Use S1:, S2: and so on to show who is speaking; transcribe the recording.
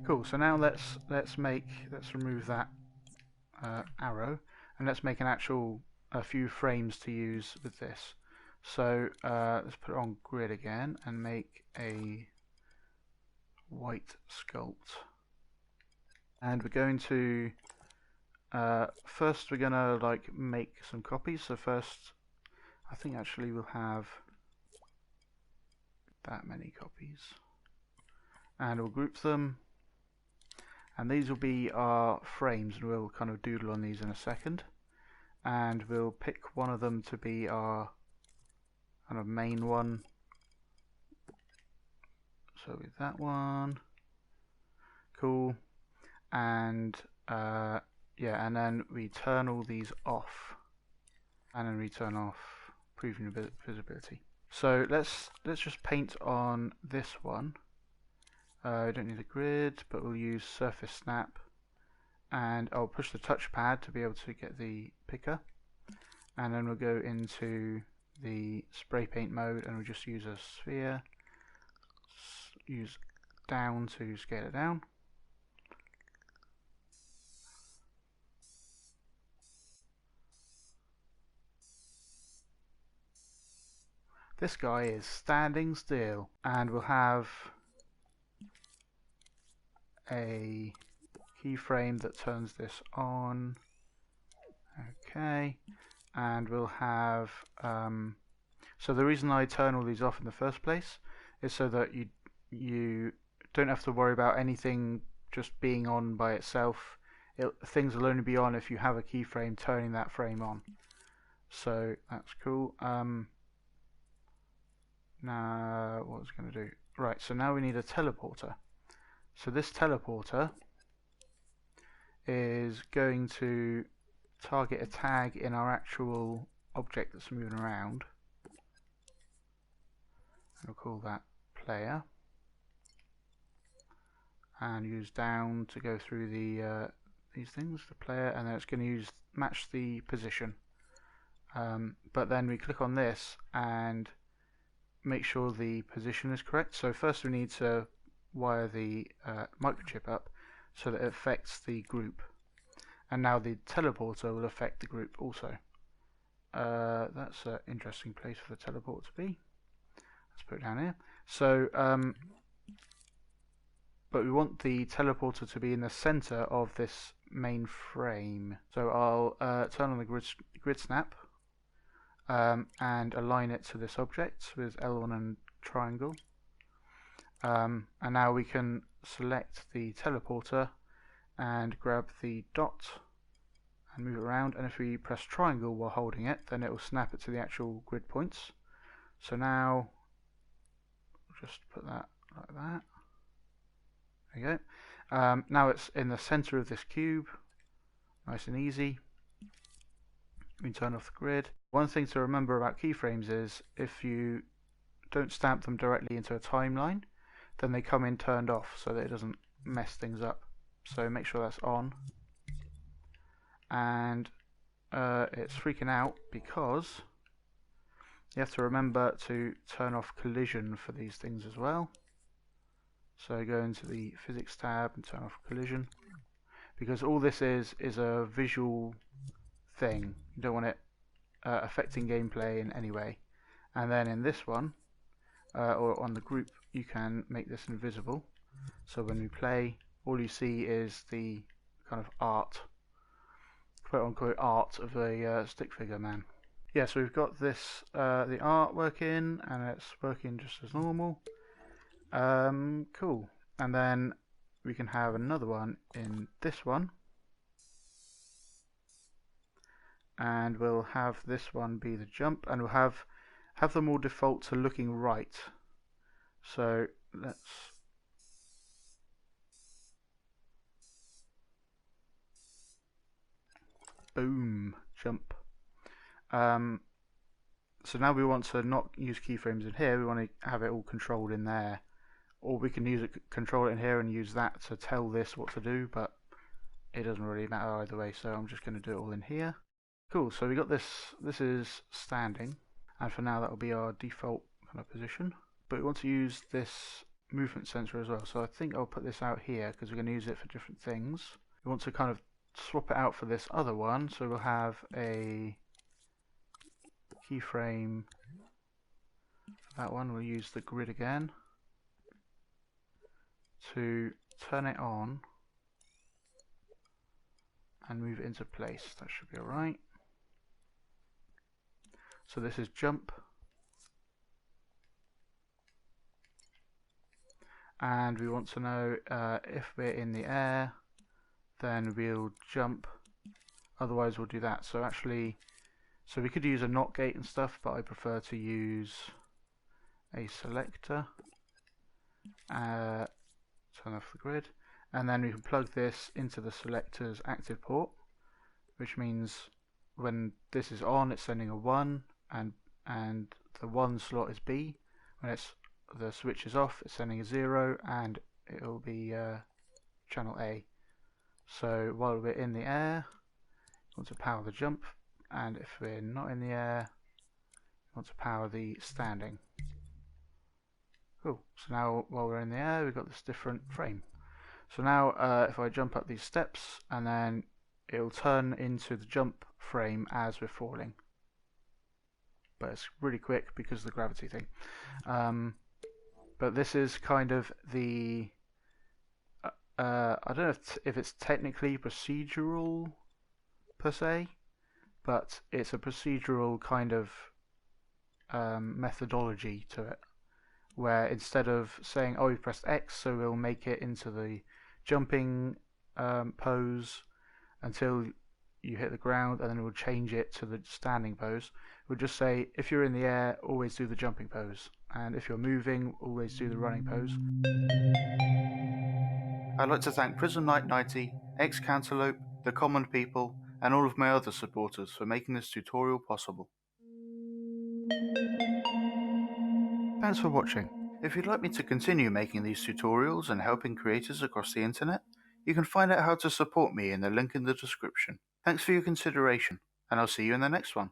S1: Cool. So now let's remove that arrow, and let's make a few frames to use with this. So let's put it on grid again and make a white sculpt. And we're going to first we're gonna like make some copies. So first, I think actually we'll have that many copies, and we'll group them. And these will be our frames, and we'll kind of doodle on these in a second. And we'll pick one of them to be our kind of main one. So with that one, cool. And yeah, and then we turn all these off, and then we turn off preview visibility. So let's just paint on this one. We don't need a grid, but we'll use surface snap, and I'll push the touchpad to be able to get the picker, and then we'll go into the spray paint mode, and we'll just use a sphere, use down to scale it down. This guy is standing still, and we'll have a keyframe that turns this on. Okay, and we'll have so the reason I turn all these off in the first place is so that you don't have to worry about anything just being on by itself. Things will only be on if you have a keyframe turning that frame on. So that's cool. Now what was I going to do? Right, so now we need a teleporter. So this teleporter is going to target a tag in our actual object that's moving around. And we'll call that player. And use down to go through the these things, the player, and then it's going to match the position. But then we click on this and make sure the position is correct. So first we need to wire the microchip up so that it affects the group, and now the teleporter will affect the group also. That's an interesting place for the teleporter to be. Let's put it down here. So but we want the teleporter to be in the center of this main frame. So I'll turn on the grid snap and align it to this object with L1 and triangle. And now we can select the teleporter and grab the dot and move it around, and if we press triangle while holding it, then it will snap it to the actual grid points. So now just put that like that. There you go. Now it's in the center of this cube, nice and easy. We can turn off the grid. One thing to remember about keyframes is if you don't stamp them directly into a timeline, then they come in turned off so that it doesn't mess things up. So make sure that's on. And it's freaking out because you have to remember to turn off collision for these things as well. So go into the physics tab and turn off collision, because all this is a visual thing. You don't want it affecting gameplay in any way. And then in this one, or on the group, you can make this invisible. So when we play, all you see is the kind of art, quote unquote art of a stick figure man. Yeah, so we've got this, the art working, and it's working just as normal. Cool. And then we can have another one in this one, and we'll have this one be the jump, and we'll have them all default to looking right. So let's boom, jump. So now we want to not use keyframes in here, we want to have it all controlled in there. Or we can control it in here and use that to tell this what to do, but it doesn't really matter either way, so I'm just going to do it all in here. Cool, so we got this is standing, and for now that will be our default kind of position. but we want to use this movement sensor as well. So I think I'll put this out here because we're going to use it for different things. We want to kind of swap it out for this other one, so we'll have a keyframe for that one. We'll use the grid again to turn it on and move it into place. That should be alright. So this is jump, and we want to know if we're in the air, then we'll jump, otherwise we'll do that. So actually, so we could use a NOT gate and stuff, but I prefer to use a selector. Turn off the grid, and then we can plug this into the selector's active port, which means when this is on, it's sending a 1, and the 1 slot is B. When the switch is off, it's sending a 0, and it will be channel A. So while we're in the air, we want to power the jump, and if we're not in the air, we want to power the standing. Cool. So now while we're in the air, we've got this different frame. So now if I jump up these steps, and then it'll turn into the jump frame as we're falling. But it's really quick because of the gravity thing. But this is kind of the I don't know if it's technically procedural per se, but it's a procedural kind of methodology to it, where instead of saying, oh, we've pressed X, so we'll make it into the jumping pose until you hit the ground, and then we'll change it to the standing pose. We'll just say, if you're in the air, always do the jumping pose, and if you're moving, always do the running pose. I'd like to thank Prism Knight 90, X Cantaloupe, The Common People, and all of my other supporters for making this tutorial possible. Thanks for watching. If you'd like me to continue making these tutorials and helping creators across the internet, you can find out how to support me in the link in the description. Thanks for your consideration, and I'll see you in the next one.